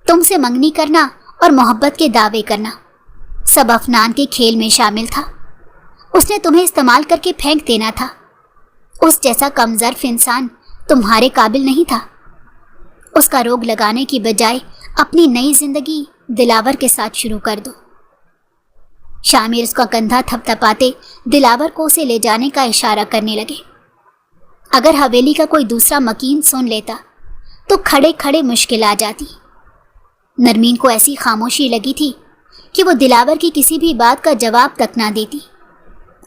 تم سے منگنی کرنا اور محبت کے دعوے کرنا سب افنان کے کھیل میں شامل تھا۔ اس نے تمہیں استعمال کر کے پھینک دینا تھا۔ اس جیسا کم ظرف انسان تمہارے قابل نہیں تھا۔ اس کا روگ لگانے کی بجائے اپنی نئی زندگی دلاور کے ساتھ شروع کر دو۔ شامیر اس کا کندھا تھپ تھپاتے دلاور کو اسے لے جانے کا اشارہ کرنے لگے۔ اگر حویلی کا کوئی دوسرا مکین سن لیتا تو کھڑے کھڑے مشکل آ جاتی۔ نرمین کو ایسی خاموشی لگی تھی کہ وہ دلاور کی کسی بھی بات کا جواب تک نہ دیتی۔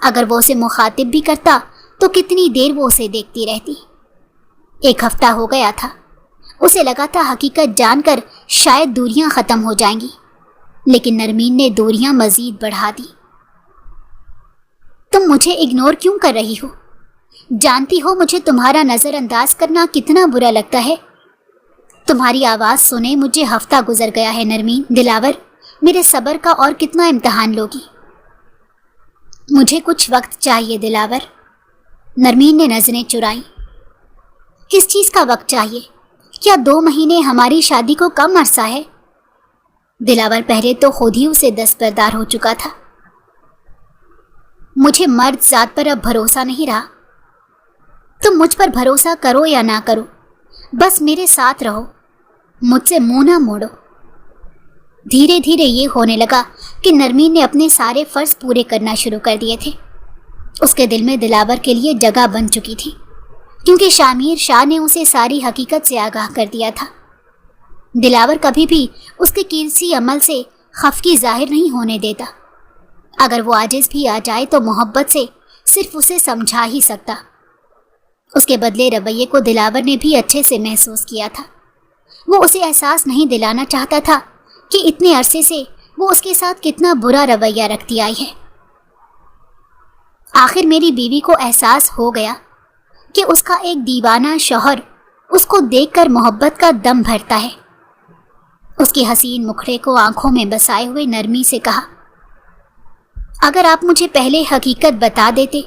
اگر وہ اسے مخاطب بھی کرتا تو کتنی دیر وہ اسے دیکھتی رہتی۔ ایک ہفتہ ہو گیا تھا۔ اسے لگا تھا حقیقت جان کر شاید دوریاں ختم ہو جائیں گی، لیکن نرمین نے دوریاں مزید بڑھا دی۔ تم مجھے اگنور کیوں کر رہی ہو؟ جانتی ہو مجھے تمہارا نظر انداز کرنا کتنا برا لگتا ہے۔ تمہاری آواز سنے مجھے ہفتہ گزر گیا ہے نرمین۔ دلاور، میرے صبر کا اور کتنا امتحان لوگی؟ مجھے کچھ وقت چاہیے دلاور۔ نرمین نے نظریں چرائیں۔ کس چیز کا وقت چاہیے؟ کیا 2 مہینے ہماری شادی کو کم عرصہ ہے؟ دلاور پہلے تو خود ہی اسے دستبردار ہو چکا تھا۔ مجھے مرد ذات پر اب بھروسہ نہیں رہا۔ تم مجھ پر بھروسہ کرو یا نہ کرو، بس میرے ساتھ رہو، مجھ سے منہ نہ موڑو۔ دھیرے دھیرے یہ ہونے لگا کہ نرمین نے اپنے سارے فرض پورے کرنا شروع کر دیے تھے۔ اس کے دل میں دلاور کے لیے جگہ بن چکی تھی، کیونکہ شامیر شاہ نے اسے ساری حقیقت سے آگاہ کر دیا تھا۔ دلاور کبھی بھی اس کے کسی عمل سے خفگی ظاہر نہیں ہونے دیتا۔ اگر وہ عاجز بھی آ جائے تو محبت سے صرف اسے سمجھا ہی سکتا۔ اس کے بدلے رویے کو دلاور نے بھی اچھے سے محسوس کیا تھا۔ وہ اسے احساس نہیں دلانا چاہتا تھا کہ اتنے عرصے سے وہ اس کے ساتھ کتنا برا رویہ رکھتی آئی ہے۔ آخر میری بیوی کو احساس ہو گیا کہ اس کا ایک دیوانہ شوہر اس کو دیکھ کر محبت کا دم بھرتا ہے۔ اس کی حسین مکھڑے کو آنکھوں میں بسائے ہوئے نرمی سے کہا، اگر آپ مجھے پہلے حقیقت بتا دیتے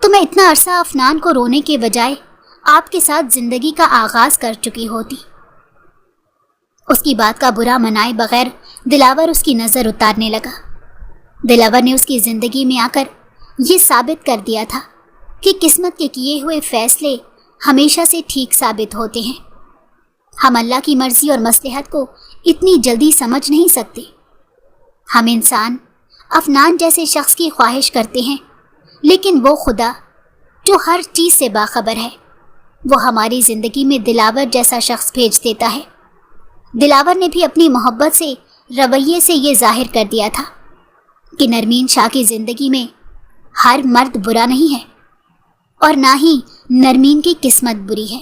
تو میں اتنا عرصہ افنان کو رونے کے بجائے آپ کے ساتھ زندگی کا آغاز کر چکی ہوتی۔ اس کی بات کا برا منائے بغیر دلاور اس کی نظر اتارنے لگا۔ دلاور نے اس کی زندگی میں آ کر یہ ثابت کر دیا تھا کہ قسمت کے کیے ہوئے فیصلے ہمیشہ سے ٹھیک ثابت ہوتے ہیں۔ ہم اللہ کی مرضی اور مصلحت کو اتنی جلدی سمجھ نہیں سکتے۔ ہم انسان افنان جیسے شخص کی خواہش کرتے ہیں، لیکن وہ خدا جو ہر چیز سے باخبر ہے، وہ ہماری زندگی میں دلاور جیسا شخص بھیج دیتا ہے۔ دلاور نے بھی اپنی محبت سے رویے سے یہ ظاہر کر دیا تھا کہ نرمین شاہ کی زندگی میں ہر مرد برا نہیں ہے، اور نہ ہی نرمین کی قسمت بری ہے۔